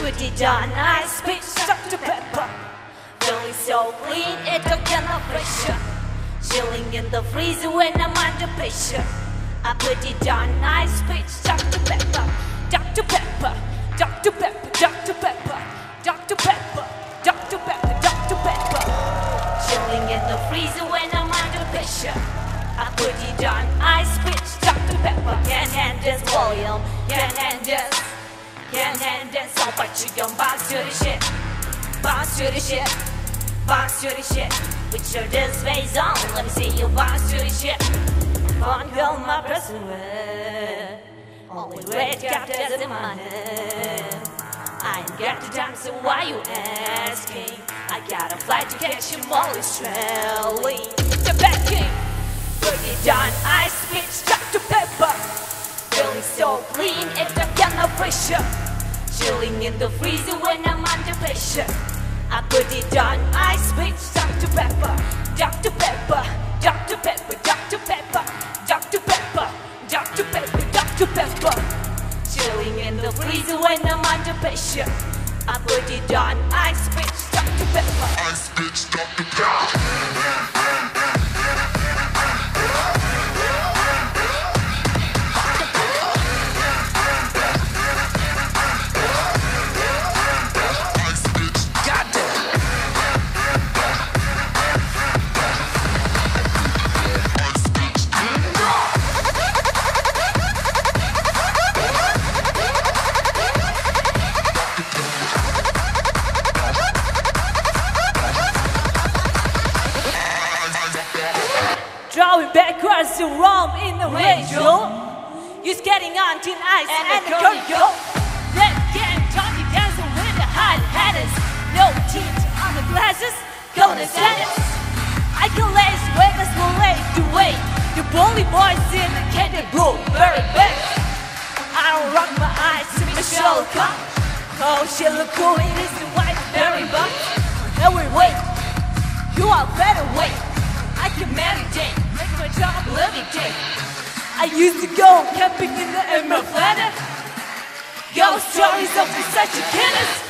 put it on ice, bitch, Dr. Pepper. Feeling so clean, it don't get no pressure. Chilling in the freezer when I'm under pressure. I put it on ice, bitch, Dr. Pepper. Dr. Pepper, Dr. Pepper, Dr. Pepper, Dr. Pepper, Dr. Pepper, Dr. Pepper. Chilling in the freezer when I'm under pressure. I put it on ice, bitch, Dr. Pepper. Can't handle volume, can't handle, can't handle. So but you gon' bounce to the shit, bounce to the shit, bounce to the shit. Put your displays on, let me see you bounce to the shit. Can't go my present way. Only red captors in my head. I ain't got the time, so why you asking? I got a flight to catch him always trailing. The backing, put it on ice, bitch, Dr. Pepper. Feeling so clean, it don't get no pressure. Chilling in the freezer when I'm under pressure. I put it on ice, bitch, Dr. Pepper. Dr. Pepper, Dr. Pepper, Dr. Pepper, Dr. Pepper, Dr. Pepper, Dr. Pepper. Chilling in the freezer when I'm under pressure. I put it on ice, bitch, Dr. Pepper. Ice, bitch, Dr. Pepper. Driving backwards to Rome in the Range Rover. You're getting on thin ice and the cardio. Left game, Tony dancing with the hot hatters. No tint on the glasses, gonna stand it. I can lace Vegas will lay the way. The bully boys in the candy blue, very bad. I don't rock my eyes to Michelle Cup. Oh, she look cool in this white berry buck. Every wait, you are better wait. I can meditate, make my job living day. I used to go camping in the Emerald Planet. Yo, stories of such a killers.